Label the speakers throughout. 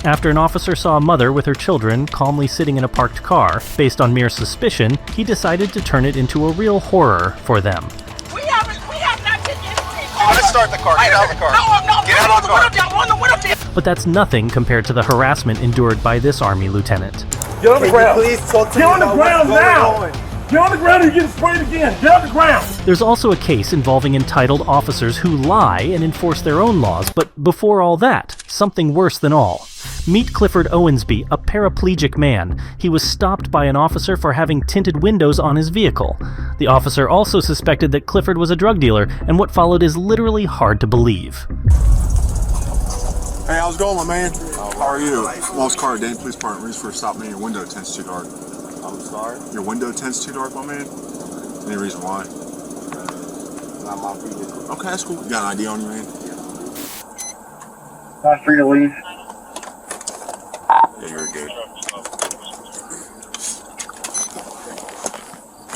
Speaker 1: After an officer saw a mother with her children calmly sitting in a parked car, based on mere suspicion, he decided to turn it into a real horror for them.
Speaker 2: We have not been in.
Speaker 3: Let's start the car. Get out of the car.
Speaker 2: No,
Speaker 3: get out of the car.
Speaker 1: But that's nothing compared to the harassment endured by this Army lieutenant.
Speaker 4: Get on the ground.
Speaker 3: Please talk to
Speaker 4: Get on the ground now. Get on the ground or you're getting sprayed again. Get on the ground.
Speaker 1: There's also a case involving entitled officers who lie and enforce their own laws, but before all that, something worse than all. Meet Clifford Owensby, a paraplegic man. He was stopped by an officer for having tinted windows on his vehicle. The officer also suspected that Clifford was a drug dealer, and what followed is literally hard to believe.
Speaker 5: Hey, how's it going, my man? How are you? Lost car, Dan. Police department. Reason for stop me. Your window tints too dark.
Speaker 3: I'm sorry.
Speaker 5: Your window tints too dark, my man? Any reason why?
Speaker 3: Not my vehicle.
Speaker 5: Okay, that's cool. You got an ID on you, man?
Speaker 6: Time for you to leave.
Speaker 5: Yeah, you're good.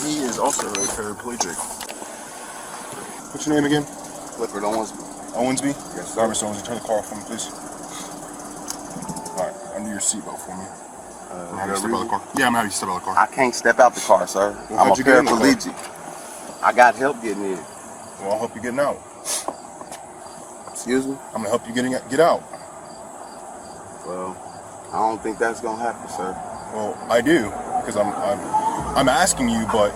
Speaker 5: He is also a paraplegic. What's your name again?
Speaker 3: Clifford Owensby.
Speaker 5: Owensby?
Speaker 3: Yes, sir.
Speaker 5: Mr. Owensby, turn the car off for me, please. Alright, undo your seatbelt for me. Have you step out of the car? Yeah, I'm gonna have you step out of the car.
Speaker 3: I can't step out the car, sir.
Speaker 5: Well,
Speaker 3: I'm a
Speaker 5: how'd you get in the car?
Speaker 3: paraplegic. I got help getting in.
Speaker 5: Well, I'll help you getting out.
Speaker 3: Excuse me?
Speaker 5: I'm gonna help you get out.
Speaker 3: Well, I don't think that's gonna happen, sir.
Speaker 5: Well, I do, because I'm asking you, but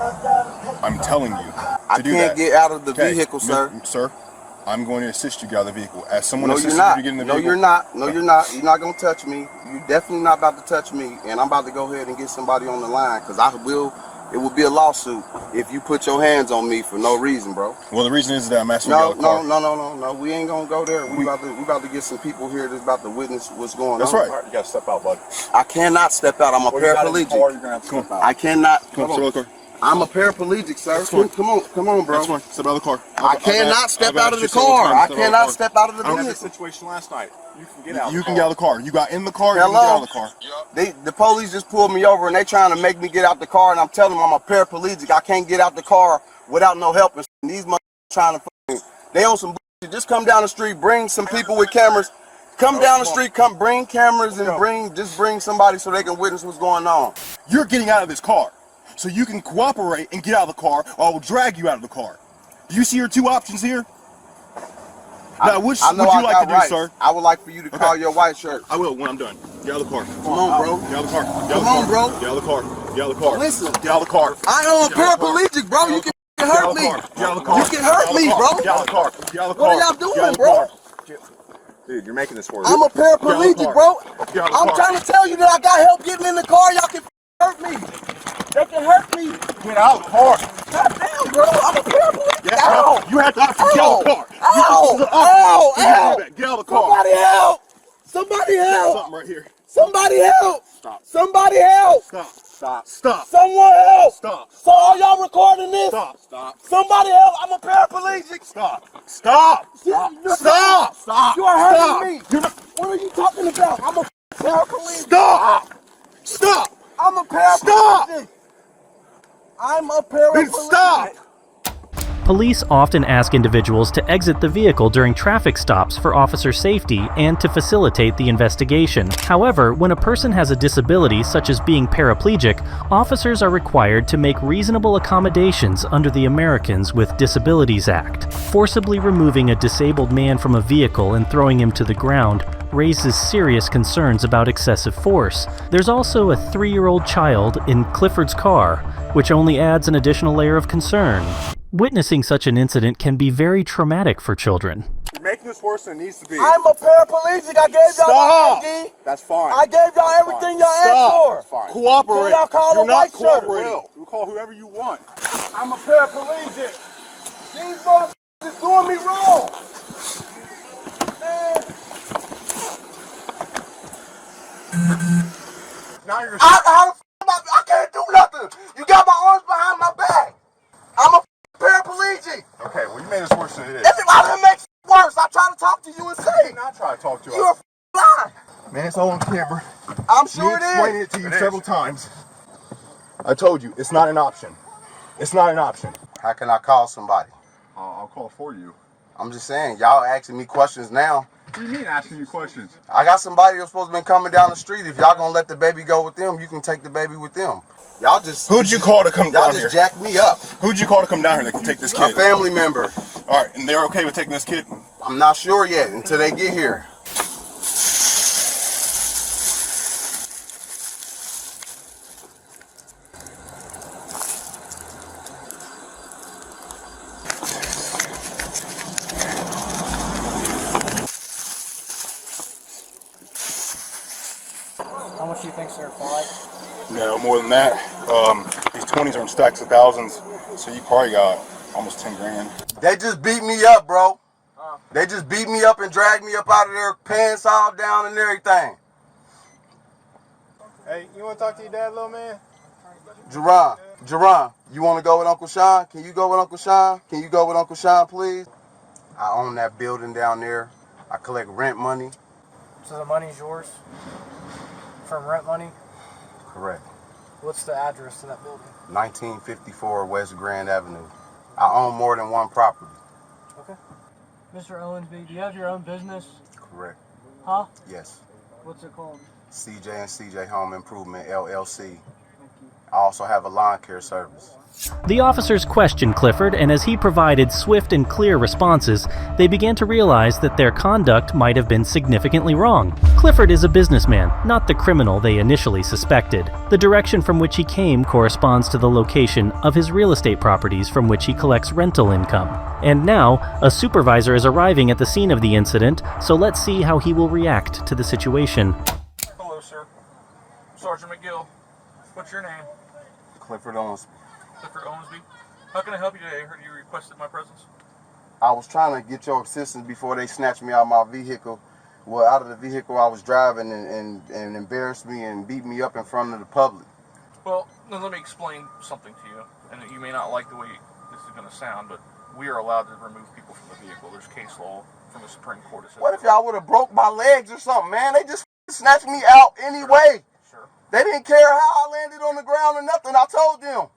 Speaker 5: I'm telling you to
Speaker 3: I
Speaker 5: do
Speaker 3: can't
Speaker 5: that.
Speaker 3: get out of the
Speaker 5: Okay,
Speaker 3: vehicle, sir.
Speaker 5: Sir, I'm going to assist you get out of the vehicle. As someone
Speaker 3: No,
Speaker 5: assisted
Speaker 3: you're
Speaker 5: you
Speaker 3: not.
Speaker 5: to get in the
Speaker 3: No,
Speaker 5: vehicle.
Speaker 3: you're not. No, you're not. You're not gonna touch me. You're definitely not about to touch me, and I'm about to go ahead and get somebody on the line, because it will be a lawsuit if you put your hands on me for no reason, bro.
Speaker 5: Well, the reason is that I'm asking you to get out of the car.
Speaker 3: No. We ain't gonna go there. We about to get some people here that's about to witness what's going
Speaker 5: That's
Speaker 3: on.
Speaker 5: right.
Speaker 4: All right, you gotta step out, bud.
Speaker 3: I cannot step out. I'm a
Speaker 4: Well, you got in the car,
Speaker 3: paraplegic.
Speaker 4: you're gonna have to step out.
Speaker 3: I cannot.
Speaker 5: Come on, step out of the car.
Speaker 3: I'm a paraplegic, sir.
Speaker 5: That's fine.
Speaker 3: Come on, bro.
Speaker 5: That's fine. Step out of the car.
Speaker 3: I cannot step out of the
Speaker 5: I've asked you several
Speaker 3: car.
Speaker 5: times
Speaker 3: I
Speaker 5: to step out of the
Speaker 3: cannot
Speaker 5: car.
Speaker 3: step out of the
Speaker 4: I had this
Speaker 3: vehicle.
Speaker 4: situation last night. You can get out.
Speaker 5: You can get out of the car. You got in the car. You can get
Speaker 3: Hello?
Speaker 5: out of the car.
Speaker 3: The police just pulled me over and they trying to make me get out the car, and I'm telling them I'm a paraplegic. I can't get out the car without no help. And these motherfuckers trying to they on some bullshit. Just come down the street, bring some people with cameras. Come down the street, bring cameras and bring somebody so they can witness what's going on.
Speaker 5: You're getting out of this car, so you can cooperate and get out of the car, or I will drag you out of the car. Do you see your two options here? Now, which would you like to do, sir?
Speaker 3: I would like for you to call your white shirt.
Speaker 5: I will when I'm done. Get out of the car.
Speaker 3: Come on, bro.
Speaker 5: Get out of the car.
Speaker 3: Come on, bro.
Speaker 5: Get out of the car. Get out of the car.
Speaker 3: Listen.
Speaker 5: Get out of the car.
Speaker 3: I am a paraplegic, bro. You can hurt me.
Speaker 5: Get out of the car.
Speaker 3: You can hurt me, bro.
Speaker 5: Get out of the car. Get out of the car.
Speaker 3: What are y'all doing, bro?
Speaker 4: Dude, you're making this worse.
Speaker 3: I'm a paraplegic, bro. I'm trying to tell you that I got help getting in the car. Y'all can hurt me. They can hurt me.
Speaker 5: Get out of the car.
Speaker 3: God damn, bro. I'm a paraplegic.
Speaker 5: Yes,
Speaker 3: Ow.
Speaker 5: you have to get out of the car.
Speaker 3: Ow.
Speaker 5: Get out of the car.
Speaker 3: Somebody help. Somebody help.
Speaker 5: Something right here.
Speaker 3: Somebody help.
Speaker 5: Stop.
Speaker 3: Somebody help.
Speaker 5: Stop.
Speaker 3: Someone help.
Speaker 5: Stop.
Speaker 3: So are y'all recording this?
Speaker 5: Stop.
Speaker 3: Somebody help. I'm a paraplegic.
Speaker 5: Stop.
Speaker 3: You are hurting me. What are you talking about? I'm a paraplegic.
Speaker 5: Stop.
Speaker 3: I'm a paraplegic. I'm a paraplegic.
Speaker 5: Then stop.
Speaker 1: Police often ask individuals to exit the vehicle during traffic stops for officer safety and to facilitate the investigation. However, when a person has a disability such as being paraplegic, officers are required to make reasonable accommodations under the Americans with Disabilities Act. Forcibly removing a disabled man from a vehicle and throwing him to the ground raises serious concerns about excessive force. There's also a 3-year-old child in Clifford's car, which only adds an additional layer of concern. Witnessing such an incident can be very traumatic for children.
Speaker 4: You're making this worse than it needs to be.
Speaker 3: I'm a paraplegic. I gave y'all my ID.
Speaker 4: That's fine.
Speaker 3: I gave y'all everything y'all asked for.
Speaker 4: That's fine.
Speaker 5: Cooperate.
Speaker 3: Y'all call
Speaker 5: You're
Speaker 3: a
Speaker 5: not
Speaker 3: white shirt.
Speaker 5: cooperating.
Speaker 4: We'll call whoever you want.
Speaker 3: I'm a paraplegic. These motherfuckers is doing me wrong. Man.
Speaker 4: Now you're.
Speaker 3: I can't do nothing. You got my arms behind my back. I'm a paraplegic.
Speaker 4: Okay, well you made this worse than it is.
Speaker 3: Everybody makes it worse. I try to talk to you and say,
Speaker 4: I'm not trying to talk to you.
Speaker 3: you're a lie.
Speaker 5: Man, it's all on camera.
Speaker 3: I'm sure
Speaker 5: Me explaining
Speaker 3: it
Speaker 5: it to you
Speaker 4: It is.
Speaker 5: several times. I told you, it's not an option. It's not an option.
Speaker 3: How can I call somebody?
Speaker 5: I'll call for you.
Speaker 3: I'm just saying, y'all asking me questions now.
Speaker 5: What do you mean asking you questions?
Speaker 3: I got somebody that's supposed to be coming down the street. If y'all gonna let the baby go with them, you can take the baby with them. Y'all just...
Speaker 5: Who'd you call to come down here?
Speaker 3: Y'all just jacked me up.
Speaker 5: Who'd you call to come down here that can take this kid?
Speaker 3: A family member.
Speaker 5: All right, and they're okay with taking this kid?
Speaker 3: I'm not sure yet until they get here.
Speaker 6: How much do you think, sir, for like?
Speaker 5: No, more than that. These 20s are in stacks of thousands, so you probably got almost 10 grand.
Speaker 3: They just beat me up, bro. They just beat me up and dragged me up out of there, pants all down and everything.
Speaker 7: Hey, you want to talk to your dad, little man?
Speaker 3: Jerron, you want to go with Uncle Sean? Can you go with Uncle Sean? Can you go with Uncle Sean, please? I own that building down there. I collect rent money.
Speaker 6: So the money's yours? From rent money?
Speaker 3: Correct.
Speaker 6: What's the address to that building?
Speaker 3: 1954 West Grand Avenue. I own more than one property.
Speaker 6: Okay. Mr. Owensby, do you have your own business?
Speaker 3: Correct.
Speaker 6: Huh?
Speaker 3: Yes.
Speaker 6: What's it called?
Speaker 3: CJ and CJ Home Improvement, LLC. I also have a lawn care service.
Speaker 1: The officers questioned Clifford, and as he provided swift and clear responses, they began to realize that their conduct might have been significantly wrong. Clifford is a businessman, not the criminal they initially suspected. The direction from which he came corresponds to the location of his real estate properties from which he collects rental income. And now, a supervisor is arriving at the scene of the incident, so let's see how he will react to the situation.
Speaker 8: Hello, sir. Sergeant McGill. What's your name?
Speaker 3: Clifford Owens.
Speaker 8: Clifford Owensby. How can I help you today? I heard you requested my presence.
Speaker 3: I was trying to get your assistance before they snatched me out of my vehicle. Well, out of the vehicle I was driving and embarrassed me and beat me up in front of the public.
Speaker 8: Well, then let me explain something to you. And you may not like the way this is going to sound, but we are allowed to remove people from the vehicle. There's case law from the Supreme Court. That says
Speaker 3: what if y'all would have broke my legs or something, man? They just snatched me out anyway.
Speaker 8: Sure.
Speaker 3: They didn't care how I landed on the ground or nothing. I told them.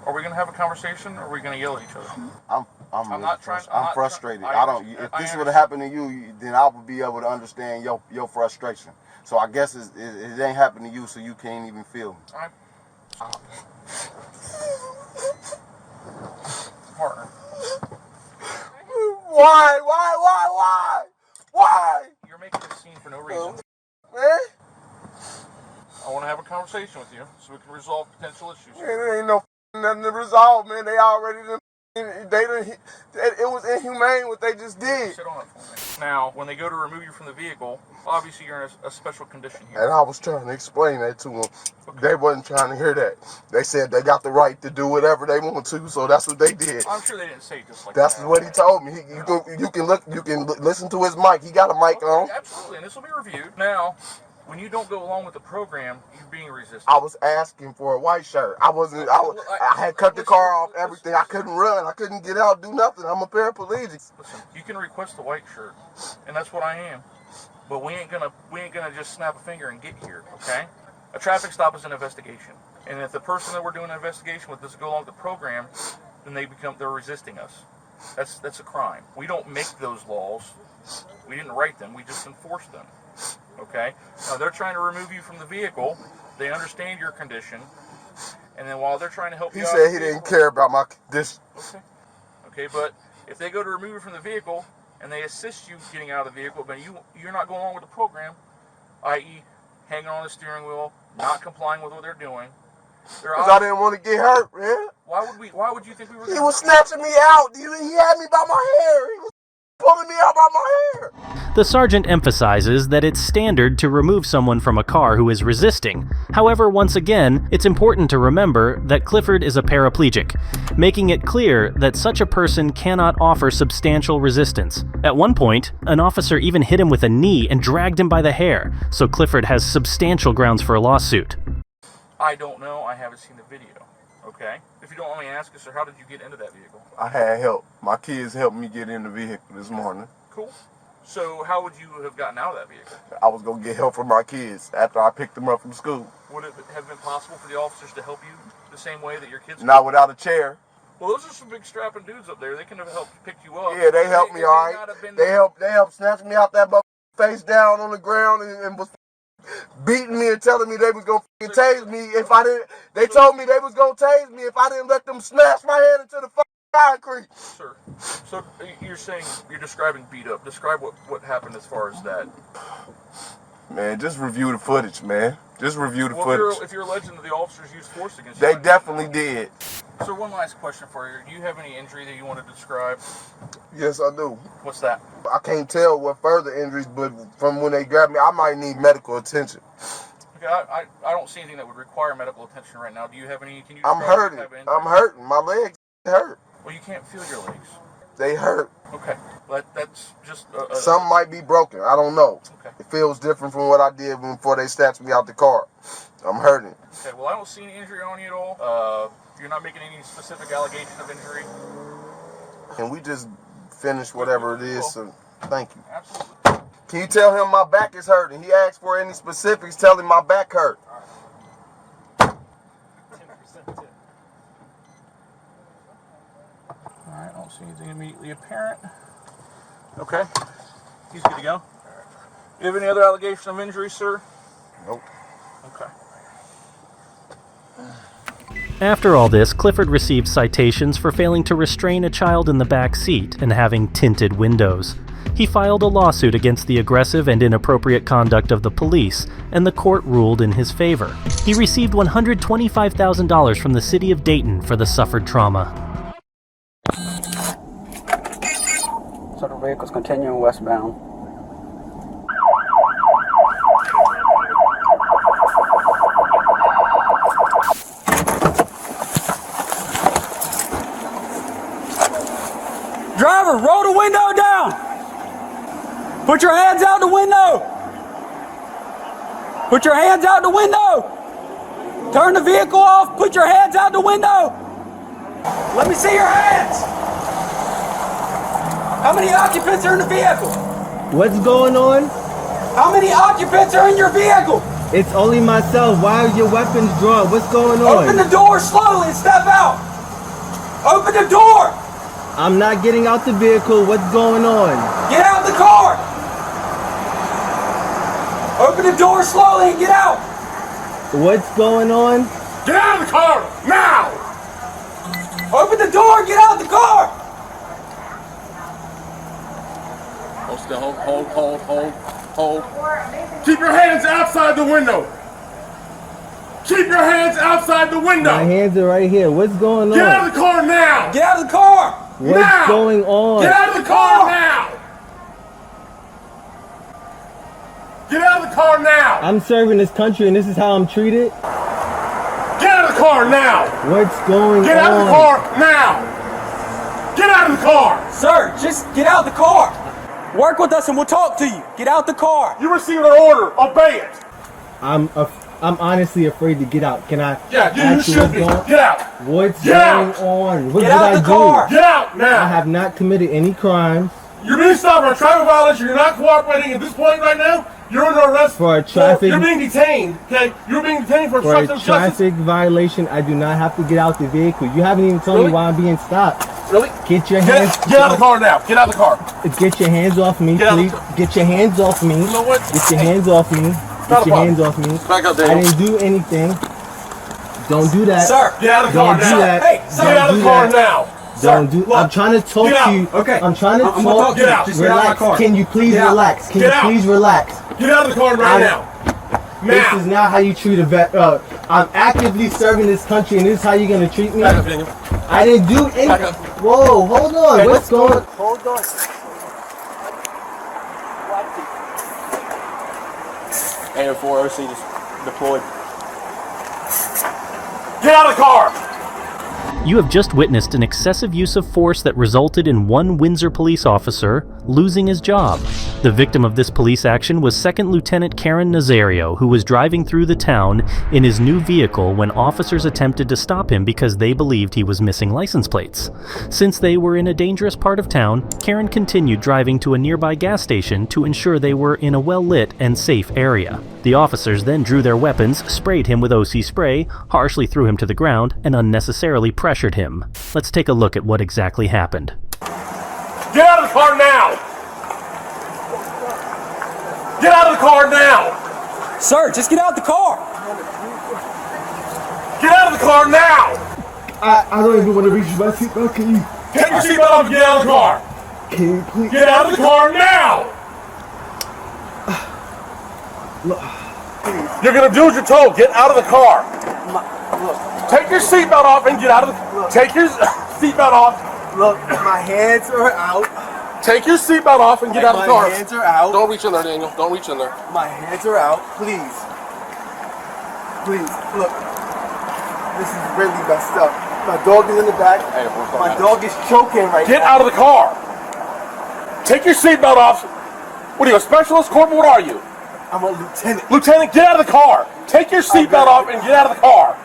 Speaker 8: Are we going to have a conversation, or are we going to yell at each other?
Speaker 3: I'm frustrated. If this would have happened to you, then I would be able to understand your frustration. So I guess it ain't happened to you, so you can't even feel me.
Speaker 8: Partner.
Speaker 3: Why?
Speaker 8: You're making a scene for no reason.
Speaker 3: Man,
Speaker 8: I want to have a conversation with you so we can resolve potential issues.
Speaker 3: it ain't no nothing to resolve, man. They already it was inhumane what they just did.
Speaker 8: Sit on it for me. Now, when they go to remove you from the vehicle, obviously you're in a special condition here.
Speaker 3: And I was trying to explain that to them. They wasn't trying to hear that. They said they got the right to do whatever they want to, so that's what they did.
Speaker 8: I'm sure they didn't say it just like
Speaker 3: That's
Speaker 8: that.
Speaker 3: what he told me. You can listen to his mic. He got a mic on.
Speaker 8: Absolutely, and this will be reviewed. Now, when you don't go along with the program, you're being resistant.
Speaker 3: I was asking for a white shirt. I had cut the car off, everything. I couldn't run. I couldn't get out, do nothing. I'm a paraplegic.
Speaker 8: Listen, you can request the white shirt, and that's what I am. But we ain't gonna just snap a finger and get here, okay? A traffic stop is an investigation, and if the person that we're doing an investigation with doesn't go along with the program, then they're resisting us. That's a crime. We don't make those laws. We didn't write them. We just enforce them. Okay? Now they're trying to remove you from the vehicle. They understand your condition, and then while they're trying to help you out,
Speaker 3: he said he didn't care about my condition.
Speaker 8: Okay, but if they go to remove you from the vehicle and they assist you getting out of the vehicle, but you're not going along with the program, i.e., hanging on the steering wheel, not complying with what they're doing.
Speaker 3: Because I didn't want to get hurt, man.
Speaker 8: Why would you think we were?
Speaker 3: He was snatching me out. He had me by my hair. He was pulling me out by my hair.
Speaker 1: The sergeant emphasizes that it's standard to remove someone from a car who is resisting. However, once again, it's important to remember that Clifford is a paraplegic, making it clear that such a person cannot offer substantial resistance. At one point, an officer even hit him with a knee and dragged him by the hair, so Clifford has substantial grounds for a lawsuit.
Speaker 8: I don't know. I haven't seen the video. Okay? If you don't want me to ask you, sir, how did you get into that vehicle?
Speaker 3: I had help. My kids helped me get in the vehicle this morning.
Speaker 8: Cool. So how would you have gotten out of that vehicle?
Speaker 3: I was going to get help from my kids after I picked them up from school.
Speaker 8: Would it have been possible for the officers to help you the same way that your kids?
Speaker 3: Not without a chair.
Speaker 8: Well, those are some big strapping dudes up there. They can have helped pick you up.
Speaker 3: Yeah, they helped me, all right. They helped snatch me out that face down on the ground and was beating me and telling me they was gonna tase me if I didn't. They told me they was gonna tase me if I didn't let them smash my head into the concrete.
Speaker 8: Sir, so you're saying, you're describing beat up. Describe what happened as far as that.
Speaker 3: Man, just review the footage, man. Just review the footage.
Speaker 8: If you're alleging that the officers used force against you.
Speaker 3: They definitely did.
Speaker 8: So one last question for you. Do you have any injury that you want to describe?
Speaker 3: Yes, I do.
Speaker 8: What's that?
Speaker 3: I can't tell what further injuries, but from when they grabbed me, I might need medical attention.
Speaker 8: Okay, I don't see anything that would require medical attention right now. Do you have any? Can you?
Speaker 3: I'm hurting. I'm hurting. My legs hurt.
Speaker 8: Well, you can't feel your legs.
Speaker 3: They hurt.
Speaker 8: Okay, that's just.
Speaker 3: Something might be broken. I don't know.
Speaker 8: Okay.
Speaker 3: It feels different from what I did before they snatched me out the car. I'm hurting.
Speaker 8: Okay. Well, I don't see any injury on you at all. You're not making any specific allegation of injury.
Speaker 3: Can we just finish whatever it is? So, thank you.
Speaker 8: Absolutely.
Speaker 3: Can you tell him my back is hurting? He asked for any specifics. Tell him my back hurt.
Speaker 6: 10% tip.
Speaker 8: Alright, I don't see anything immediately apparent. Okay. He's good to go. You have any other allegation of injury, sir?
Speaker 3: Nope.
Speaker 8: Okay.
Speaker 1: After all this, Clifford received citations for failing to restrain a child in the back seat and having tinted windows. He filed a lawsuit against the aggressive and inappropriate conduct of the police, and the court ruled in his favor. He received $125,000 from the city of Dayton for the suffered trauma.
Speaker 9: So the vehicle's continuing westbound. Driver, roll the window down! Put your hands out the window! Put your hands out the window! Turn the vehicle off, put your hands out the window! Let me see your hands! How many occupants are in the vehicle?
Speaker 10: What's going on?
Speaker 9: How many occupants are in your vehicle?
Speaker 10: It's only myself. Why are your weapons drawn? What's going on?
Speaker 9: Open the door slowly and step out! Open the door!
Speaker 10: I'm not getting out the vehicle. What's going on?
Speaker 9: Get out the car! Open the door slowly and get out!
Speaker 10: What's going on?
Speaker 4: Get out of the car, now!
Speaker 9: Open the door and get out the car!
Speaker 4: Hold still, hold. Keep your hands outside the window! Keep your hands outside the window!
Speaker 10: My hands are right here. What's going on?
Speaker 4: Get out of the car now!
Speaker 9: Get out of the car!
Speaker 10: What's
Speaker 4: now!
Speaker 10: going on?
Speaker 4: Get out of the car now! Get out of the car now!
Speaker 10: I'm serving this country and this is how I'm treated?
Speaker 4: Get out of the car now!
Speaker 10: What's going on?
Speaker 4: Get out of the car now! Get out of the car!
Speaker 9: Sir, just get out the car! Work with us and we'll talk to you. Get out the car!
Speaker 4: You received an order. Obey it!
Speaker 10: I'm honestly afraid to get out. Can I?
Speaker 4: Yeah, you should be. Get out!
Speaker 10: What's
Speaker 4: Get
Speaker 10: going
Speaker 4: out.
Speaker 10: on? What
Speaker 9: Get
Speaker 10: did
Speaker 9: out
Speaker 10: I
Speaker 9: the car.
Speaker 10: do?
Speaker 4: Get out now!
Speaker 10: I have not committed any crimes.
Speaker 4: You're being stopped for a traffic violation. You're not cooperating at this point right now. You're under arrest
Speaker 10: For a traffic-
Speaker 4: You're being detained. Okay, you're being detained for
Speaker 10: For a
Speaker 4: obstruction of justice.
Speaker 10: traffic violation, I do not have to get out the vehicle. You haven't even told me
Speaker 4: Really?
Speaker 10: why I'm being stopped.
Speaker 4: Really?
Speaker 10: Get your hands.
Speaker 4: Get out of the car now. Get out of the car.
Speaker 10: Get your hands off me,
Speaker 4: Get out
Speaker 10: please.
Speaker 4: of
Speaker 10: Get your hands off me.
Speaker 4: You know what?
Speaker 10: Get your hands off me.
Speaker 4: Not
Speaker 10: Get
Speaker 4: a
Speaker 10: your
Speaker 4: problem.
Speaker 10: hands off me.
Speaker 4: Back up,
Speaker 10: I
Speaker 4: Daniel.
Speaker 10: didn't do anything. Don't do that.
Speaker 9: Sir!
Speaker 4: Get out of the car
Speaker 10: Don't do
Speaker 4: now.
Speaker 10: that.
Speaker 9: Hey, sir,
Speaker 4: Get out of the car now.
Speaker 10: Don't do.
Speaker 9: look,
Speaker 10: I'm trying to talk
Speaker 4: get out.
Speaker 10: to you.
Speaker 9: Okay.
Speaker 10: I'm trying to
Speaker 9: I'm
Speaker 10: talk.
Speaker 9: gonna talk to you.
Speaker 4: Get out.
Speaker 9: Just get out of my
Speaker 10: Relax.
Speaker 9: car.
Speaker 10: Can you please
Speaker 9: Get out.
Speaker 10: relax? Can
Speaker 4: Get
Speaker 10: you
Speaker 4: out.
Speaker 10: please relax?
Speaker 4: Get out of the car right now.
Speaker 10: This
Speaker 4: Now.
Speaker 10: is not how you treat a vet. I'm actively serving this country, and this is how you're gonna treat me.
Speaker 4: Back up, Daniel.
Speaker 10: I didn't do
Speaker 4: Back
Speaker 10: anything.
Speaker 4: up.
Speaker 10: Whoa, hold on.
Speaker 4: Hey,
Speaker 10: What's going on?
Speaker 9: Hold on.
Speaker 6: AO4 OC just deployed.
Speaker 4: Get out of the car.
Speaker 1: You have just witnessed an excessive use of force that resulted in one Windsor police officer losing his job. The victim of this police action was 2nd Lieutenant Karen Nazario, who was driving through the town in his new vehicle when officers attempted to stop him because they believed he was missing license plates. Since they were in a dangerous part of town, Karen continued driving to a nearby gas station to ensure they were in a well-lit and safe area. The officers then drew their weapons, sprayed him with OC spray, harshly threw him to the ground, and unnecessarily pressured him. Let's take a look at what exactly happened.
Speaker 4: Get out of the car now! Get out of the car now!
Speaker 9: Sir, just get out of the car!
Speaker 4: Get out of the car now!
Speaker 10: I don't even want to reach my seatbelt. Can you?
Speaker 4: Take your seatbelt off and get out of the car!
Speaker 10: Can you please?
Speaker 4: Get out of the car now! You're gonna do as you're told. Get out of the car. Take your seatbelt off and get out of the. Take your seatbelt off.
Speaker 10: Look, my hands are out.
Speaker 4: Take your seatbelt off and get out of the car.
Speaker 10: My hands are out.
Speaker 4: Don't reach in there, Daniel. Don't reach in there.
Speaker 10: My hands are out. Please. Please, look. This is really messed up. My dog is in the back.
Speaker 4: Hey,
Speaker 10: my dog is choking right now.
Speaker 4: Get out of the car. Take your seatbelt off. What are you, a specialist, corporal? What are you?
Speaker 10: I'm a lieutenant.
Speaker 4: Lieutenant, get out of the car. Take your seatbelt off and get out of the car.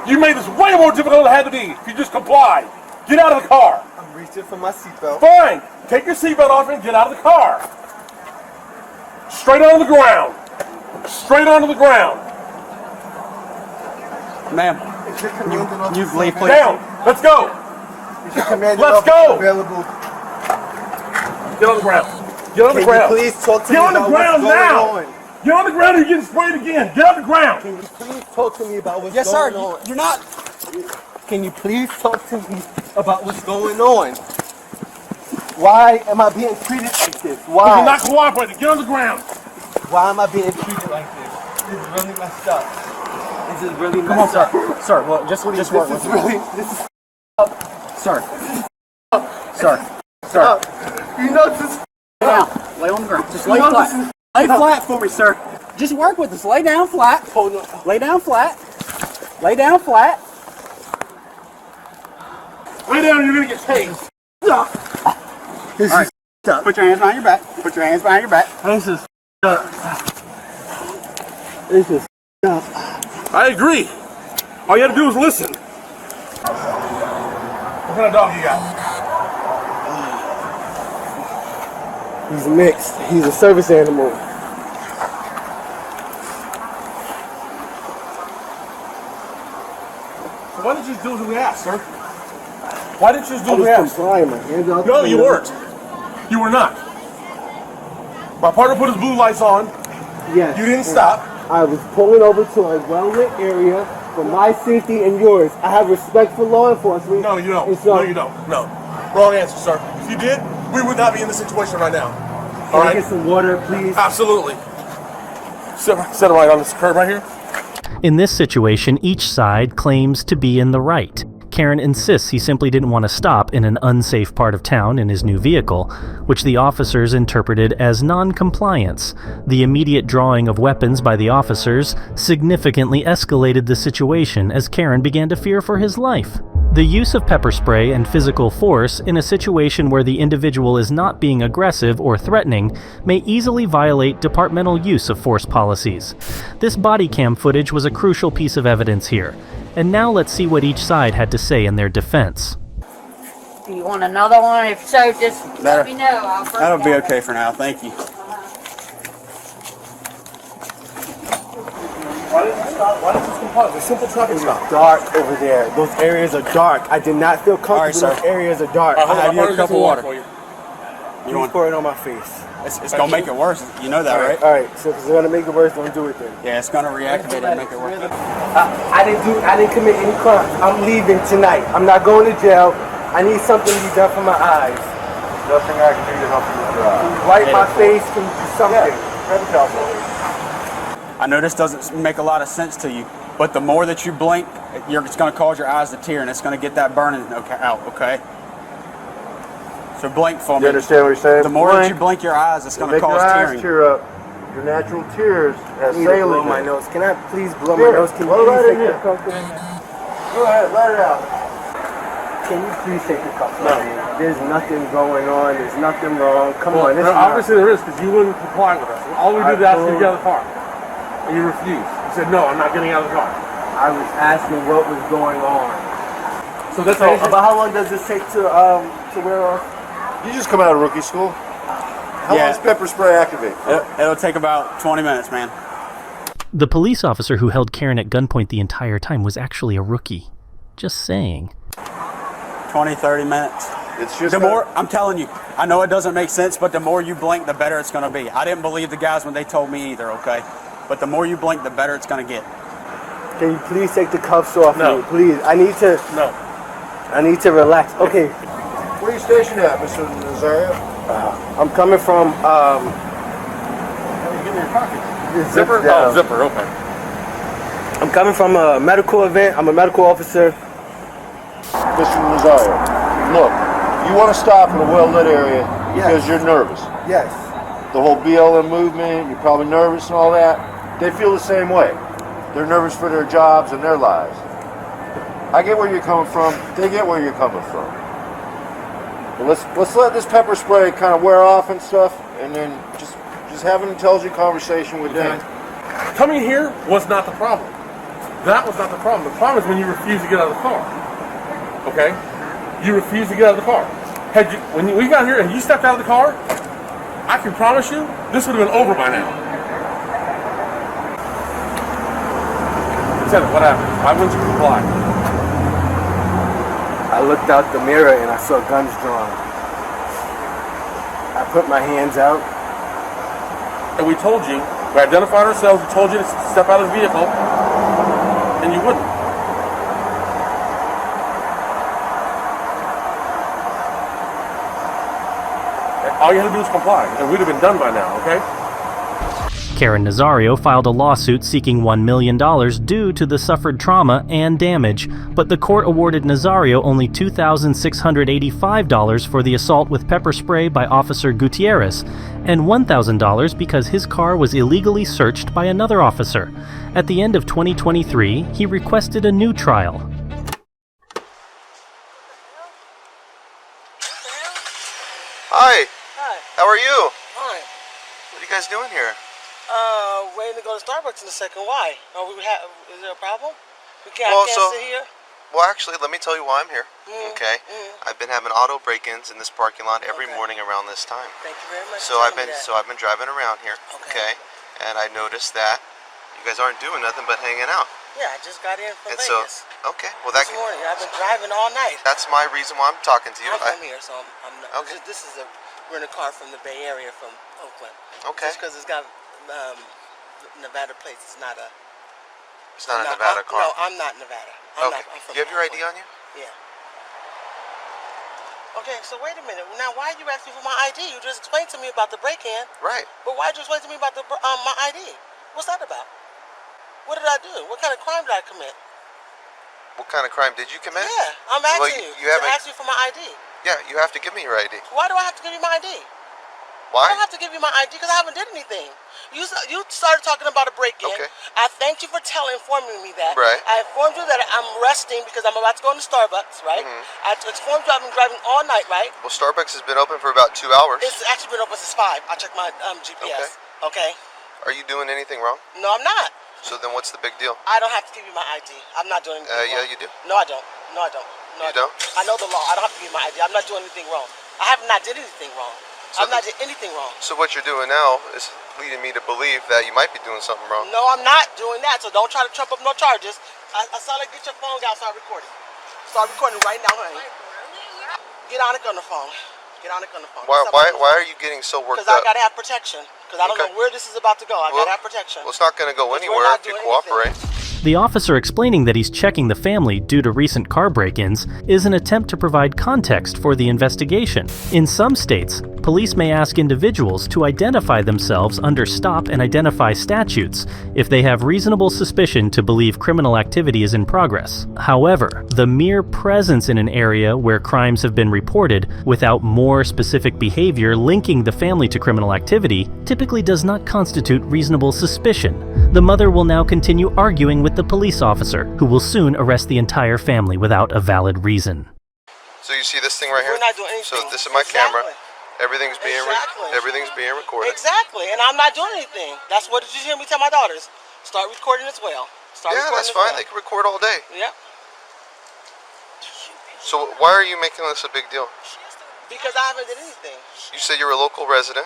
Speaker 4: You made this way more difficult than it had to be. If you just comply. Get out of the car.
Speaker 10: I'm reaching for my seatbelt.
Speaker 4: Fine. Take your seatbelt off and get out of the car. Straight onto the ground. Straight onto the ground.
Speaker 9: Ma'am, you leave, please.
Speaker 4: Down. Let's go. Let's go.
Speaker 10: Available.
Speaker 4: Get on the ground. Get on the
Speaker 10: Can
Speaker 4: ground.
Speaker 10: you please talk to
Speaker 4: Get
Speaker 10: me
Speaker 4: on the
Speaker 10: about
Speaker 4: ground
Speaker 10: what's
Speaker 4: now.
Speaker 10: going on?
Speaker 4: Get on the ground or you're getting sprayed again. Get on the ground.
Speaker 10: Can you please talk to me about what's
Speaker 9: Yes,
Speaker 10: going
Speaker 9: sir.
Speaker 10: on?
Speaker 9: You're not.
Speaker 10: Can you please talk to me about what's going on? Why am I being treated like this? Why?
Speaker 4: You're not cooperating. Get on the ground.
Speaker 10: Why am I being treated like this? This is really messed up. This is really messed up.
Speaker 9: Sir, well, just work
Speaker 10: This
Speaker 9: with
Speaker 10: is
Speaker 9: me.
Speaker 10: really, this is
Speaker 9: Sir. Sir.
Speaker 10: You know this is
Speaker 9: Down. Lay on the ground. Just lay flat. Lay flat for me, sir. Just work with us. Lay down flat.
Speaker 10: hold on.
Speaker 9: Lay down flat. Lay down flat.
Speaker 4: Lay down, you're gonna get tased.
Speaker 10: This
Speaker 9: All
Speaker 10: is
Speaker 9: right.
Speaker 10: up.
Speaker 9: Put your hands behind your back. Put your hands behind your back.
Speaker 10: This is up. This is up.
Speaker 4: I agree. All you have to do is listen. What kind of dog you got?
Speaker 10: He's mixed. He's a service animal.
Speaker 4: So why didn't you just do as we asked, sir? Why didn't you just do as we
Speaker 10: I was
Speaker 4: asked?
Speaker 10: complying. My hands out.
Speaker 4: No, you weren't. You were not. My partner put his blue lights on.
Speaker 10: Yes.
Speaker 4: You didn't stop.
Speaker 10: I was pulling over to a well-lit area for my safety and yours. I have respect for law enforcement.
Speaker 4: No, you don't.
Speaker 10: It's
Speaker 4: No,
Speaker 10: not-
Speaker 4: you don't. No. Wrong answer, sir. If you did, we would not be in this situation right now. All
Speaker 10: Can I
Speaker 4: right?
Speaker 10: get some water, please?
Speaker 4: Absolutely. Sit right on this curb right here.
Speaker 1: In this situation, each side claims to be in the right. Karen insists he simply didn't want to stop in an unsafe part of town in his new vehicle, which the officers interpreted as non-compliance. The immediate drawing of weapons by the officers significantly escalated the situation as Karen began to fear for his life. The use of pepper spray and physical force in a situation where the individual is not being aggressive or threatening may easily violate departmental use of force policies. This body cam footage was a crucial piece of evidence here. And now let's see what each side had to say in their defense.
Speaker 2: Do you want another one? If so, just let me know. I'll break
Speaker 9: That'll be
Speaker 2: down.
Speaker 9: okay for now. Thank you.
Speaker 4: Why didn't you stop? Why didn't you comply? It's a simple traffic stop.
Speaker 10: Dark over there. Those areas are dark. I did not feel comfortable.
Speaker 9: right, sir.
Speaker 10: Those areas are dark.
Speaker 4: All right,
Speaker 9: I'll have you a
Speaker 4: hold on,
Speaker 9: cup of water.
Speaker 4: for you.
Speaker 10: You pour it on my face.
Speaker 9: It's gonna make it worse. You know that, right?
Speaker 10: All right. So if it's gonna make it worse, don't do it then.
Speaker 9: Yeah, it's gonna reactivate it and make it worse.
Speaker 10: I didn't commit any crimes. I'm leaving tonight. I'm not going to jail. I need something to be done for my eyes.
Speaker 5: Nothing I can do to help you drive.
Speaker 10: Can you wipe my face? Can you do something?
Speaker 9: I know this doesn't make a lot of sense to you, but the more that you blink, it's going to cause your eyes to tear, and it's going to get that burning out, okay? So blink for me.
Speaker 5: You understand what you're saying?
Speaker 9: The more that you blink your eyes, it's going to
Speaker 5: Make
Speaker 9: cause
Speaker 5: your eyes
Speaker 9: tearing.
Speaker 5: tear up. Your natural tears have
Speaker 10: I need to blow
Speaker 5: saline.
Speaker 10: my nose. Can I please blow
Speaker 5: Here,
Speaker 10: my nose? Can you
Speaker 5: blow right
Speaker 10: please
Speaker 5: in
Speaker 10: take
Speaker 5: here.
Speaker 10: your cuffs?
Speaker 5: Go ahead, let it out.
Speaker 10: Can you please take your cuffs off? There's nothing going on. There's nothing wrong. Come on. This is
Speaker 4: obviously there is, because you wouldn't comply with us. All we did is ask you to get out of the car. And you refused. You said, no, I'm not getting out of the car.
Speaker 10: I was asking what was going on.
Speaker 4: So that's
Speaker 10: about how long does this take to wear off?
Speaker 5: You just come out of rookie school. How long does pepper spray activate?
Speaker 9: It'll take about 20 minutes, man.
Speaker 1: The police officer who held Karen at gunpoint the entire time was actually a rookie. Just saying.
Speaker 9: 20, 30 minutes.
Speaker 5: It's just
Speaker 9: the more, I'm telling you, I know it doesn't make sense, but the more you blink, the better it's going to be. I didn't believe the guys when they told me either, okay? But the more you blink, the better it's going to get.
Speaker 10: Can you please take the cuffs off
Speaker 4: No.
Speaker 10: me? Please. I need to...
Speaker 4: No.
Speaker 10: I need to relax. Okay.
Speaker 5: Where are you stationed at, Mr. Nazario?
Speaker 10: I'm coming from...
Speaker 5: How are you getting in your pocket?
Speaker 4: Zipper?
Speaker 10: down.
Speaker 4: Oh, zipper, okay.
Speaker 10: I'm coming from a medical event. I'm a medical officer.
Speaker 5: Mr. Nazario, look, you want to stop in a well-lit area because you're nervous.
Speaker 10: Yes.
Speaker 5: The whole BLM movement, you're probably nervous and all that. They feel the same way. They're nervous for their jobs and their lives. I get where you're coming from. They get where you're coming from. But let's let this pepper spray kind of wear off and stuff, and then just have an intelligent conversation with them.
Speaker 4: Coming here was not the problem. That was not the problem. The problem is when you refuse to get out of the car. Okay? You refuse to get out of the car. When we got here and you stepped out of the car, I can promise you, this would have been over by now. Lieutenant, what happened? Why wouldn't you comply?
Speaker 10: I looked out the mirror and I saw guns drawn. I put my hands out.
Speaker 4: And we told you, we identified ourselves, we told you to step out of the vehicle, and you wouldn't. All you had to do was comply, and we'd have been done by now, okay?
Speaker 1: Karen Nazario filed a lawsuit seeking $1 million due to the suffered trauma and damage, but the court awarded Nazario only $2,685 for the assault with pepper spray by Officer Gutierrez, and $1,000 because his car was illegally searched by another officer. At the end of 2023, he requested a new trial.
Speaker 3: Hi.
Speaker 11: Hi.
Speaker 3: How are you?
Speaker 11: Fine.
Speaker 3: What are you guys doing here?
Speaker 11: Waiting to go to Starbucks in a second. Why? Is there a problem? I can't sit here?
Speaker 3: Well, actually, let me tell you why I'm here. Okay? I've been having auto break-ins in this parking lot every morning around this time.
Speaker 11: Thank you very much.
Speaker 3: So I've been driving around here. Okay? And I noticed that you guys aren't doing nothing but hanging out.
Speaker 11: Yeah, I just got in from
Speaker 3: And
Speaker 11: Vegas.
Speaker 3: Okay. Well, that
Speaker 11: this morning. I've been driving all night.
Speaker 3: That's my reason why I'm talking to you.
Speaker 11: I'm from here, so I'm not.
Speaker 3: Okay.
Speaker 11: We're in a car from the Bay Area, from Oakland.
Speaker 3: Okay.
Speaker 11: Just because it's got Nevada plates, it's not a.
Speaker 3: It's not a Nevada car.
Speaker 11: No, I'm not Nevada. I'm from
Speaker 3: you have your ID
Speaker 11: Oakland.
Speaker 3: on you?
Speaker 11: Yeah. Okay, so wait a minute. Now, why are you asking for my ID? You just explained to me about the break-in.
Speaker 3: Right.
Speaker 11: But why did you explain to me about my ID? What's that about? What did I do? What kind of crime did I commit?
Speaker 3: What kind of crime did you commit?
Speaker 11: Yeah, I'm asking you.
Speaker 3: haven't
Speaker 11: asked you for my ID.
Speaker 3: Yeah, you have to give me your ID.
Speaker 11: Why do I have to give you my ID?
Speaker 3: Why?
Speaker 11: I don't have to give you my ID because I haven't did anything. You started talking about a break-in.
Speaker 3: Okay.
Speaker 11: I thanked you for informing me that.
Speaker 3: Right.
Speaker 11: I informed you that I'm resting because I'm about to go into Starbucks, right? I informed you I've been driving all night, right?
Speaker 3: Well, Starbucks has been open for about 2 hours.
Speaker 11: It's actually been open since 5. I checked my GPS. Okay.
Speaker 3: Are you doing anything wrong?
Speaker 11: No, I'm not.
Speaker 3: So then what's the big deal?
Speaker 11: I don't have to give you my ID. I'm not doing anything wrong.
Speaker 3: Yeah, you do.
Speaker 11: No, I don't. No, I don't. No,
Speaker 3: You don't?
Speaker 11: I know the law. I don't have to give you my ID. I'm not doing anything wrong. I have not did anything wrong.
Speaker 3: So
Speaker 11: I'm not did anything wrong.
Speaker 3: So what you're doing now is leading me to believe that you might be doing something wrong.
Speaker 11: No, I'm not doing that. So don't try to trump up no charges. I saw like get your phone out, start recording. Start recording right now, honey. Get on it on the phone. Get on it on the phone.
Speaker 3: Why are you getting so worked up?
Speaker 11: Because I gotta have protection. Because I don't know where this is about to go. I gotta have protection.
Speaker 3: Well, it's not gonna go anywhere if you cooperate.
Speaker 1: The officer explaining that he's checking the family due to recent car break-ins is an attempt to provide context for the investigation. In some states, police may ask individuals to identify themselves under stop and identify statutes if they have reasonable suspicion to believe criminal activity is in progress. However, the mere presence in an area where crimes have been reported without more specific behavior linking the family to criminal activity typically does not constitute reasonable suspicion. The mother will now continue arguing with the police officer, who will soon arrest the entire family without a valid reason.
Speaker 12: So you see this thing right here?
Speaker 11: We're not doing anything.
Speaker 12: So this is my camera. Everything's being recorded.
Speaker 11: Exactly, and I'm not doing anything. That's what did you hear me tell my daughters? Start recording as well.
Speaker 12: Yeah, that's fine. They can record all day.
Speaker 11: Yep.
Speaker 12: So why are you making this a big deal?
Speaker 11: Because I haven't done anything.
Speaker 12: You said you're a local resident,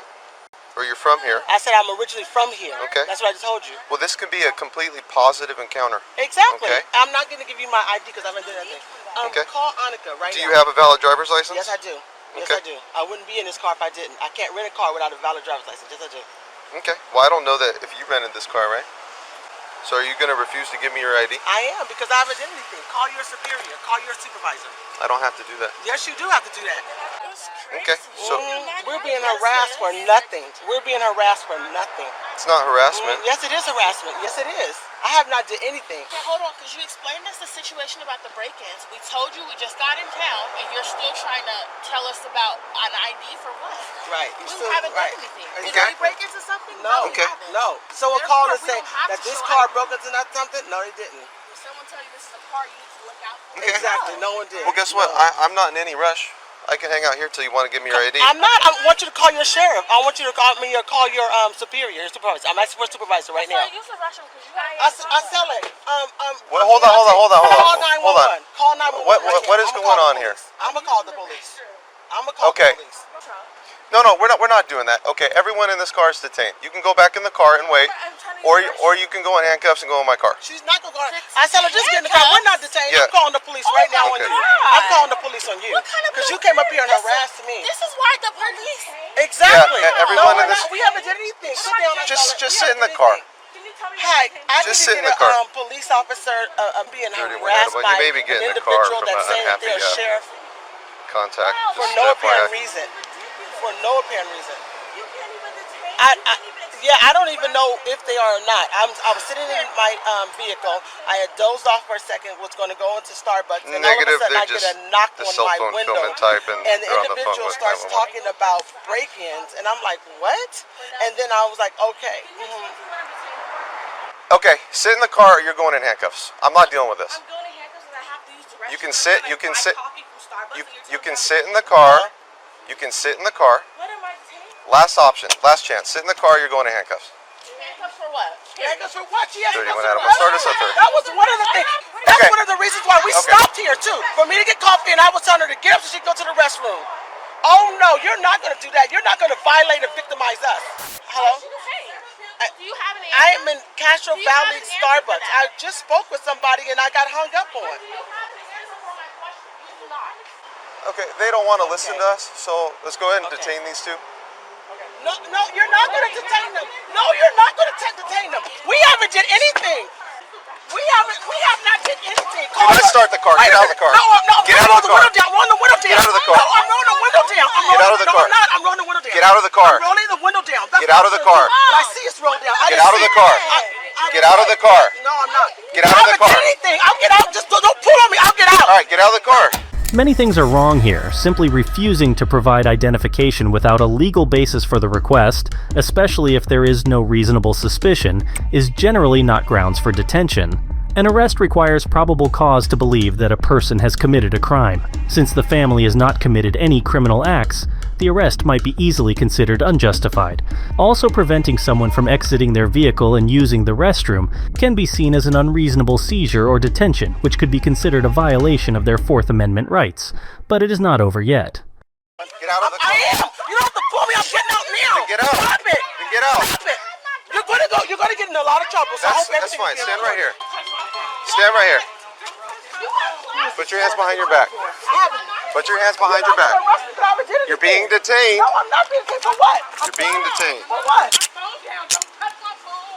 Speaker 12: or you're from here.
Speaker 11: I said I'm originally from here.
Speaker 12: Okay.
Speaker 11: That's what I just told you.
Speaker 12: Well, this could be a completely positive encounter.
Speaker 11: Exactly.
Speaker 12: Okay.
Speaker 11: I'm not going to give you my ID because I haven't done anything.
Speaker 12: Okay.
Speaker 11: Call Annika right now.
Speaker 12: Do you have a valid driver's license?
Speaker 11: Yes, I do. Yes,
Speaker 12: Okay.
Speaker 11: I do. I wouldn't be in this car if I didn't. I can't rent a car without a valid driver's license. Yes, I do.
Speaker 12: Okay. Well, I don't know that if you rented this car, right? So are you going to refuse to give me your ID?
Speaker 11: I am, because I haven't done anything. Call your superior. Call your supervisor.
Speaker 12: I don't have to do that.
Speaker 11: Yes, you do have to do that.
Speaker 12: Okay. So
Speaker 11: we're being harassed for nothing. We're being harassed for nothing.
Speaker 12: it's not harassment.
Speaker 11: Yes, it is harassment. Yes, it is. I have not done anything.
Speaker 13: Okay, hold on, because you explained us the situation about the break-ins. We told you we just got in town, and you're still trying to tell us about an ID for what?
Speaker 11: Right.
Speaker 13: We haven't done anything. Did we break into something?
Speaker 11: No.
Speaker 12: Okay.
Speaker 11: No. Someone called and said that this car broke into something? No, they didn't.
Speaker 13: Did someone tell you this is a car you need to look out for?
Speaker 12: Okay.
Speaker 11: Exactly. No one did.
Speaker 12: Well, guess what? I'm not in any rush. I can hang out here till you want to give me your ID.
Speaker 11: I'm not. I want you to call your sheriff. I want you to call your superior, your supervisor. I'm asking for a supervisor right now.
Speaker 13: Use the restroom because you gotta
Speaker 11: I sell it.
Speaker 12: Well, hold on.
Speaker 11: Call 911. Call 911.
Speaker 12: What is going on here?
Speaker 11: I'm gonna call the police. I'm gonna call the police.
Speaker 12: No, we're not doing that. Okay, everyone in this car is detained. You can go back in the car and wait, or you can go in handcuffs and go in my car.
Speaker 11: She's not gonna go. I said, just get in the car. We're not detained.
Speaker 12: Yeah.
Speaker 11: I'm calling the police right now on you. I'm calling the police on you because you came up here and harassed me.
Speaker 13: This is why the police.
Speaker 11: Exactly.
Speaker 12: Yeah, everyone in this.
Speaker 11: We haven't done anything. Sit down.
Speaker 12: Just sit in the car.
Speaker 11: Hi, I
Speaker 12: Just
Speaker 11: need to
Speaker 12: sit in
Speaker 11: get
Speaker 12: the car.
Speaker 11: a police officer being harassed
Speaker 12: Well,
Speaker 11: by
Speaker 12: you may be
Speaker 11: an
Speaker 12: getting in the car
Speaker 11: individual
Speaker 12: from
Speaker 11: that's
Speaker 12: an
Speaker 11: saying that they're a
Speaker 12: unhappy,
Speaker 11: sheriff
Speaker 12: Contact.
Speaker 11: for
Speaker 12: Just
Speaker 11: no
Speaker 12: FYI.
Speaker 11: apparent reason. For no apparent reason.
Speaker 13: You can't even detain.
Speaker 11: I don't even know if they are or not. I was sitting in my vehicle. I had dozed off for a second. Was going to go into Starbucks, and
Speaker 12: Negative,
Speaker 11: all of a sudden I
Speaker 12: they're
Speaker 11: get a
Speaker 12: just
Speaker 11: knock
Speaker 12: the
Speaker 11: on
Speaker 12: cell
Speaker 11: my
Speaker 12: phone
Speaker 11: window,
Speaker 12: filming type, and
Speaker 11: the
Speaker 12: they're on the phone
Speaker 11: individual
Speaker 12: with
Speaker 11: starts
Speaker 12: 911.
Speaker 11: talking about break-ins, and I'm like, what? And then I was like, okay.
Speaker 12: Okay, sit in the car or you're going in handcuffs. I'm not dealing with this.
Speaker 13: I'm going to handcuffs and I have to use the restroom.
Speaker 12: You can sit. You can sit.
Speaker 13: Coffee from Starbucks and
Speaker 12: You can sit in the car. You can sit in the car.
Speaker 13: What am I detained?
Speaker 12: Last option. Last chance. Sit in the car. You're going in handcuffs.
Speaker 13: Handcuffs for what?
Speaker 11: Handcuffs for what? She handcuffs
Speaker 12: 31
Speaker 11: for
Speaker 12: Adam.
Speaker 11: what?
Speaker 12: Start us up there.
Speaker 11: That was one of the things. That's one of the reasons why we stopped here too. For me to get coffee, and I was telling her to get up so she could go to the restroom. Oh no, you're not going to do that. You're not going to violate and victimize us. Hello?
Speaker 13: Do you have an answer?
Speaker 11: I am in Castro Valley Starbucks. I just spoke with somebody and I got hung up on.
Speaker 12: Okay, they don't want to listen to us, so let's go ahead and detain these two.
Speaker 11: No, you're not going to detain them. No, you're not going to detain them. We haven't did anything. We have not did anything.
Speaker 12: Let's start the car. Get out of the car.
Speaker 11: No,
Speaker 12: Get out of the car.
Speaker 11: I'm rolling the window down.
Speaker 12: Get out of the car.
Speaker 11: No, I'm rolling the window down.
Speaker 12: Get out of the car.
Speaker 11: I'm rolling the window down.
Speaker 12: Get out of the car.
Speaker 11: I'm rolling the window down.
Speaker 12: Get out of the car.
Speaker 11: I see it's rolled down.
Speaker 12: Get out of the car. Get out of the car.
Speaker 11: No, I'm not.
Speaker 12: Get out of the car.
Speaker 11: I haven't did anything. I'll get out. Just don't pull on me. I'll get out.
Speaker 12: All right, get out of the car.
Speaker 1: Many things are wrong here. Simply refusing to provide identification without a legal basis for the request, especially if there is no reasonable suspicion, is generally not grounds for detention. An arrest requires probable cause to believe that a person has committed a crime. Since the family has not committed any criminal acts, the arrest might be easily considered unjustified. Also, preventing someone from exiting their vehicle and using the restroom can be seen as an unreasonable seizure or detention, which could be considered a violation of their Fourth Amendment rights. But it is not over yet.
Speaker 12: Get out of the car.
Speaker 11: I am. You don't have to pull me. I'm getting out now.
Speaker 12: Then get out.
Speaker 11: Stop it.
Speaker 12: Then get out.
Speaker 11: Stop it. You're gonna get in a lot of trouble. So
Speaker 12: That's fine. Stand right here. Stand right here. Put your hands behind your back. Put your hands behind your back. You're being detained.
Speaker 11: No, I'm not being detained. For what?
Speaker 12: You're being detained.
Speaker 11: For what?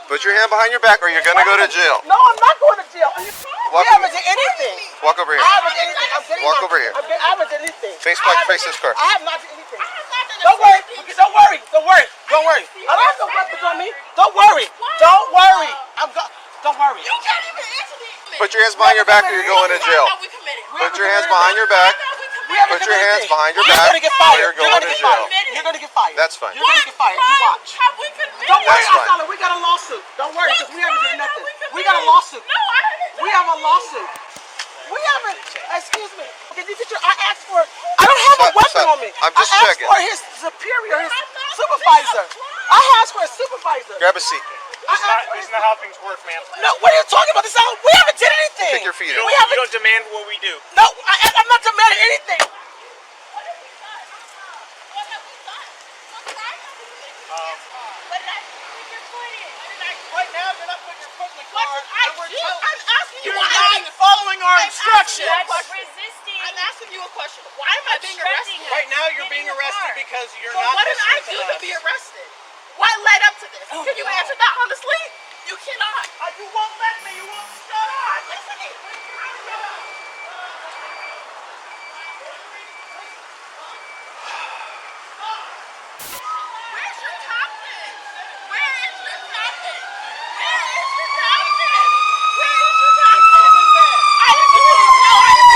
Speaker 12: Put your hand behind your back or you're going to go to jail.
Speaker 11: No, I'm not going to jail. We haven't done anything.
Speaker 12: Walk over here.
Speaker 11: I haven't done anything. I'm getting
Speaker 12: Walk over here.
Speaker 11: I haven't done anything.
Speaker 12: Face this car.
Speaker 11: I have not done anything. Don't worry. Don't worry. Don't worry. Don't worry. I don't have no weapons on me. Don't worry. Don't worry. Don't worry.
Speaker 13: You can't even answer me.
Speaker 12: Put your hands behind your back or you're going to jail. Put your hands behind your back. Put your hands behind your back.
Speaker 11: You're gonna get fired.
Speaker 12: You're going to jail.
Speaker 11: You're gonna get fired.
Speaker 12: That's fine.
Speaker 11: You're gonna get fired. You watch. Don't worry, Asala. We got a lawsuit. Don't worry, because we haven't done nothing. We got a lawsuit. We have a lawsuit. We haven't. Excuse me. Can you get your? I asked for. I don't have a weapon on me.
Speaker 12: I'm just checking.
Speaker 11: I asked for his superior, his supervisor. I asked for a supervisor.
Speaker 12: Grab a seat.
Speaker 6: This is not how things work, ma'am.
Speaker 11: No, what are you talking about? This we haven't did anything.
Speaker 12: Take your feet
Speaker 6: You
Speaker 12: up.
Speaker 6: don't demand what we do.
Speaker 11: No, I'm not demanding anything. Right now, you're not putting your foot in the car. I'm asking you. You're not following our instructions.
Speaker 13: Resisting.
Speaker 11: I'm asking you a question. Why am I being arrested?
Speaker 6: Right now, you're being arrested because you're
Speaker 11: So
Speaker 6: not
Speaker 11: what did I
Speaker 6: listening
Speaker 11: do
Speaker 6: to
Speaker 11: to
Speaker 6: us.
Speaker 11: be arrested? What led up to this? Can you answer that honestly? You cannot. You won't let me. You won't shut up. Listen to me. Where's your captain? Where is your captain? Where is your captain? Where is your captain? I didn't do it. No, I didn't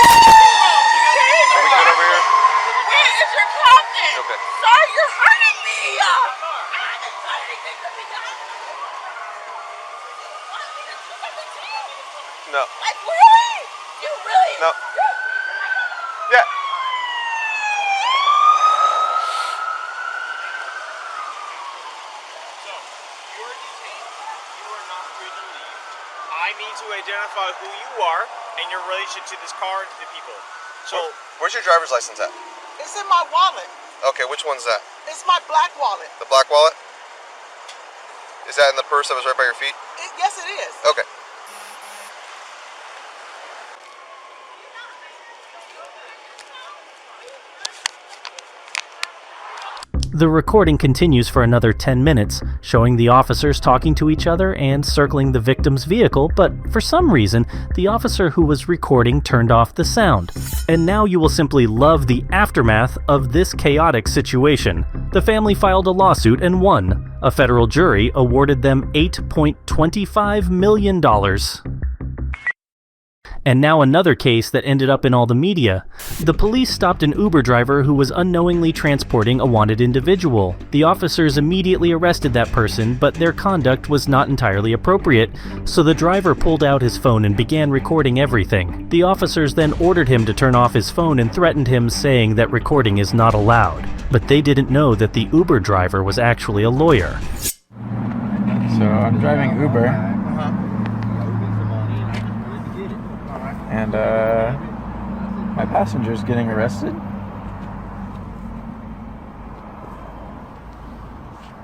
Speaker 11: do anything wrong.
Speaker 12: Are we good over here?
Speaker 11: Where is your captain?
Speaker 12: Okay.
Speaker 11: Sir, you're hurting me. I haven't done anything to be done.
Speaker 12: No.
Speaker 11: Like, really? You really?
Speaker 12: No. Yeah.
Speaker 6: I need to identify who you are and your relation to this car and to the people. So,
Speaker 12: Where's your driver's license at?
Speaker 11: It's in my wallet.
Speaker 12: Okay, which one's that?
Speaker 11: It's my black wallet.
Speaker 12: The black wallet? Is that in the purse that was right by your feet?
Speaker 11: Yes, it is.
Speaker 12: Okay.
Speaker 1: The recording continues for another 10 minutes, showing the officers talking to each other and circling the victim's vehicle, but for some reason, the officer who was recording turned off the sound. And now you will simply love the aftermath of this chaotic situation. The family filed a lawsuit and won. A federal jury awarded them $8.25 million. And now another case that ended up in all the media. The police stopped an Uber driver who was unknowingly transporting a wanted individual. The officers immediately arrested that person, but their conduct was not entirely appropriate, so the driver pulled out his phone and began recording everything. The officers then ordered him to turn off his phone and threatened him, saying that recording is not allowed. But they didn't know that the Uber driver was actually a lawyer.
Speaker 14: So I'm driving Uber. And my passenger's getting arrested.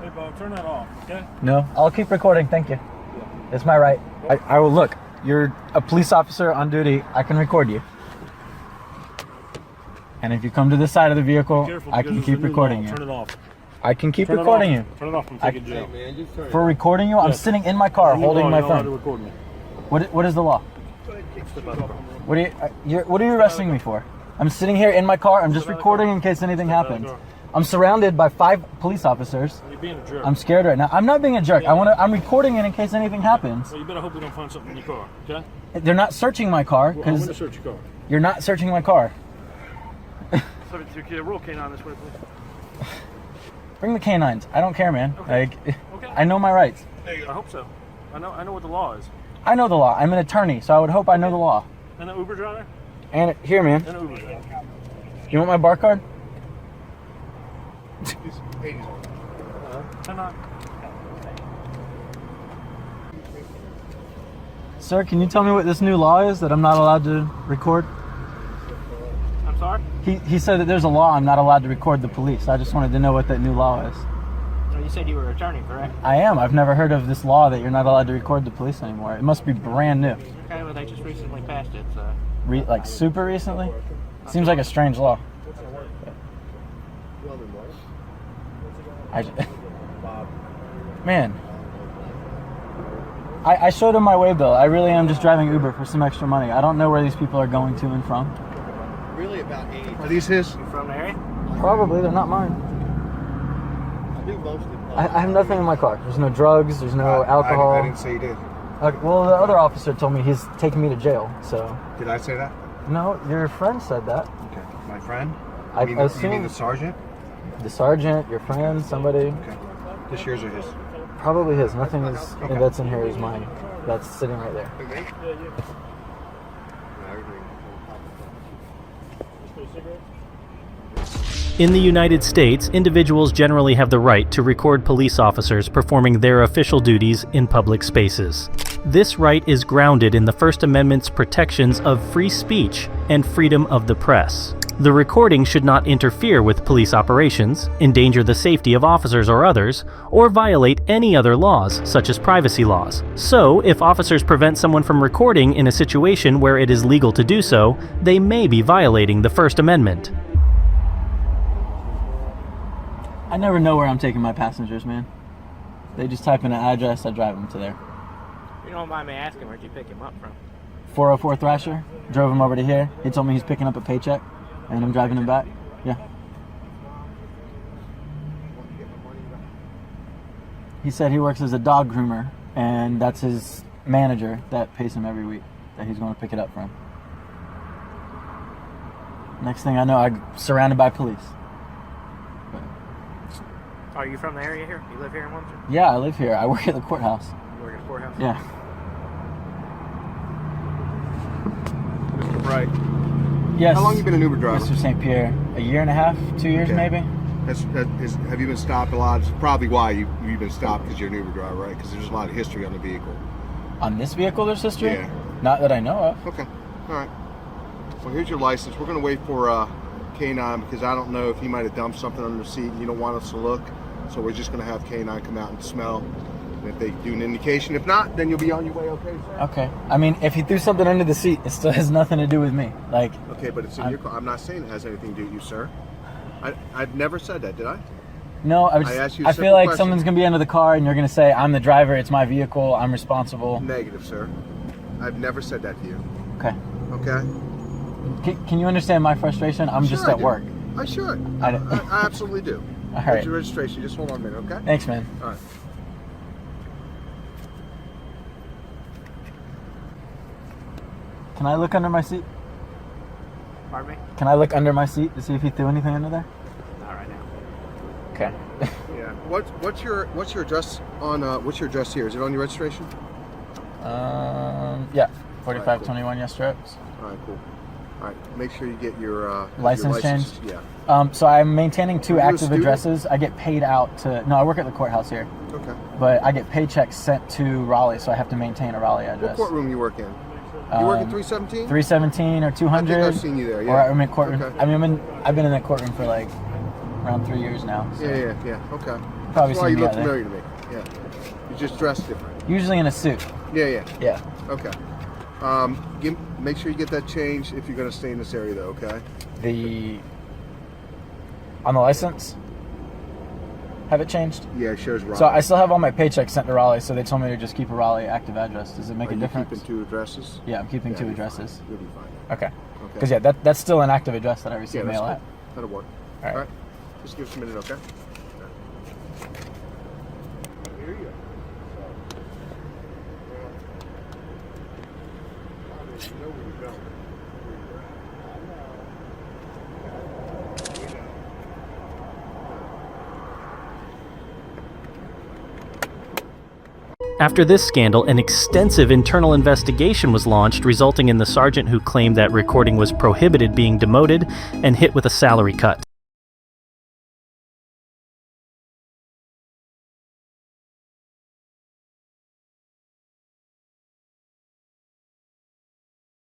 Speaker 15: Hey Bob, turn that off, okay?
Speaker 14: No, I'll keep recording, thank you. It's my right. I will look. You're a police officer on duty. I can record you. And if you come to this side of the vehicle, I can keep recording you.
Speaker 15: Turn it off.
Speaker 14: I can keep recording you.
Speaker 15: Turn it off. I'm taking jail.
Speaker 14: For recording you, I'm sitting in my car holding my phone. What is the law? What are you arresting me for? I'm sitting here in my car. I'm just recording in case anything happens. I'm surrounded by 5 police officers.
Speaker 15: You're being a jerk.
Speaker 14: I'm scared right now. I'm not being a jerk. I'm recording it in case anything happens.
Speaker 15: Well, you better hope we don't find something in your car, okay?
Speaker 14: They're not searching my car
Speaker 15: Well, I'm
Speaker 14: because
Speaker 15: going to search your car.
Speaker 14: you're not searching my car.
Speaker 15: Subject to roll canine this way, please.
Speaker 14: Bring the canines. I don't care, man.
Speaker 15: Okay.
Speaker 14: I know my rights.
Speaker 15: I hope so. I know what the law is.
Speaker 14: I know the law. I'm an attorney, so I would hope I know the law.
Speaker 15: And an Uber driver?
Speaker 14: And here, man.
Speaker 15: And an Uber driver.
Speaker 14: You want my bar card? Sir, can you tell me what this new law is that I'm not allowed to record?
Speaker 15: I'm sorry?
Speaker 14: He said that there's a law I'm not allowed to record the police. I just wanted to know what that new law is.
Speaker 6: Well, you said you were an attorney, correct?
Speaker 14: I am. I've never heard of this law that you're not allowed to record the police anymore. It must be brand new.
Speaker 6: Okay, well, they just recently passed it, so.
Speaker 14: Like super recently? Seems like a strange law. Man. I showed him my way bill. I really am just driving Uber for some extra money. I don't know where these people are going to and from.
Speaker 5: Really about age.
Speaker 10: Are these his?
Speaker 6: You from the area?
Speaker 14: Probably. They're not mine. I have nothing in my car. There's no drugs. There's no alcohol.
Speaker 10: I didn't say you did.
Speaker 14: Okay, well, the other officer told me he's taking me to jail, so...
Speaker 10: Did I say that?
Speaker 14: No, your friend said that.
Speaker 10: Okay. My friend?
Speaker 14: I
Speaker 10: You
Speaker 14: assume...
Speaker 10: mean the sergeant?
Speaker 14: The sergeant, your friend, somebody...
Speaker 10: Okay. This yours or his?
Speaker 14: Probably his. Nothing is that's in here is mine. That's sitting right there.
Speaker 1: In the United States, individuals generally have the right to record police officers performing their official duties in public spaces. This right is grounded in the First Amendment's protections of free speech and freedom of the press. The recording should not interfere with police operations, endanger the safety of officers or others, or violate any other laws, such as privacy laws. So, if officers prevent someone from recording in a situation where it is legal to do so, they may be violating the First Amendment.
Speaker 14: I never know where I'm taking my passengers, man. They just type in an address, I drive them to there.
Speaker 16: You don't mind me asking, where'd you pick him up from?
Speaker 14: 404 Thrasher, drove him over to here. He told me he's picking up a paycheck, and I'm driving him back. Yeah. He said he works as a dog groomer, and that's his manager that pays him every week, that he's going to pick it up from. Next thing I know, I'm surrounded by police.
Speaker 16: Are you from the area here? You live here in Windsor?
Speaker 14: Yeah, I live here. I work at the courthouse.
Speaker 16: You work at the courthouse?
Speaker 14: Yeah.
Speaker 12: Mr. Bright.
Speaker 14: Yes.
Speaker 12: How long you been an Uber driver?
Speaker 14: Mr. St. Pierre. A year and a half? 2 years maybe?
Speaker 12: Have you been stopped a lot? It's probably why you've been stopped, because you're an Uber driver, right? Because there's a lot of history on the vehicle.
Speaker 14: On this vehicle there's history?
Speaker 12: Yeah.
Speaker 14: Not that I know of.
Speaker 12: Okay. All right. Well, here's your license. We're going to wait for K9 because I don't know if he might have dumped something under the seat and you don't want us to look. So we're just going to have K9 come out and smell. And if they do an indication, if not, then you'll be on your way, okay, sir?
Speaker 14: Okay. I mean, if he threw something under the seat, it still has nothing to do with me. Like.
Speaker 12: Okay, but it's in your car. I'm not saying it has anything to do with you, sir. I've never said that, did I?
Speaker 14: No,
Speaker 12: I asked you a
Speaker 14: I
Speaker 12: simple
Speaker 14: feel like
Speaker 12: question.
Speaker 14: someone's going to be under the car and you're going to say, I'm the driver, it's my vehicle, I'm responsible.
Speaker 12: Negative, sir. I've never said that to you.
Speaker 14: Okay.
Speaker 12: Okay?
Speaker 14: Can you understand my frustration? I'm
Speaker 12: Sure
Speaker 14: just
Speaker 12: I
Speaker 14: at
Speaker 12: do.
Speaker 14: work.
Speaker 12: I should.
Speaker 14: I
Speaker 12: I absolutely do.
Speaker 14: All
Speaker 12: What's
Speaker 14: right.
Speaker 12: your registration? Just hold on a minute, okay?
Speaker 14: Thanks, man.
Speaker 12: All right.
Speaker 14: Can I look under my seat?
Speaker 16: Pardon me?
Speaker 14: Can I look under my seat to see if he threw anything under there?
Speaker 16: Not right now.
Speaker 14: Okay.
Speaker 12: Yeah. What's your address on what's your address here? Is it on your registration?
Speaker 14: Yeah. 4521 Yes Strokes.
Speaker 12: All right, cool. All right, make sure you get your
Speaker 14: License changed?
Speaker 12: Yeah.
Speaker 14: So I'm maintaining two
Speaker 12: Are you a
Speaker 14: active
Speaker 12: student?
Speaker 14: addresses. I get paid out to. No, I work at the courthouse here.
Speaker 12: Okay.
Speaker 14: But I get paychecks sent to Raleigh, so I have to maintain a Raleigh address.
Speaker 12: What courtroom you work in? You work in 317?
Speaker 14: 317 or 200.
Speaker 12: I think I've seen you there. Yeah.
Speaker 14: Or I'm in courtroom.
Speaker 12: Okay.
Speaker 14: I mean, I've been in that courtroom for like around 3 years now. So.
Speaker 12: Yeah. Okay.
Speaker 14: Probably
Speaker 12: That's why
Speaker 14: seen
Speaker 12: you
Speaker 14: me
Speaker 12: look
Speaker 14: out there.
Speaker 12: familiar to me. Yeah. You just dress different.
Speaker 14: Usually in a suit.
Speaker 12: Yeah.
Speaker 14: Yeah.
Speaker 12: Okay. Make sure you get that changed if you're going to stay in this area, though. Okay.
Speaker 14: On the license. Have it changed?
Speaker 12: Yeah, it shows Raleigh.
Speaker 14: So I still have all my paychecks sent to Raleigh, so they told me to just keep a Raleigh active address. Does it make
Speaker 12: Are
Speaker 14: a
Speaker 12: you
Speaker 14: difference?
Speaker 12: keeping two addresses?
Speaker 14: Yeah, I'm keeping
Speaker 12: Yeah,
Speaker 14: two
Speaker 12: you'll be
Speaker 14: addresses.
Speaker 12: fine. You'll be fine.
Speaker 14: Okay. Because yeah, that's still an active address that I receive
Speaker 12: Yeah, that's
Speaker 14: mail
Speaker 12: cool.
Speaker 14: at.
Speaker 12: That'll work.
Speaker 14: All right.
Speaker 12: Just give us a minute, okay? Here you go. You know where you're going.
Speaker 1: After this scandal, an extensive internal investigation was launched, resulting in the sergeant who claimed that recording was prohibited being demoted and hit with a salary cut.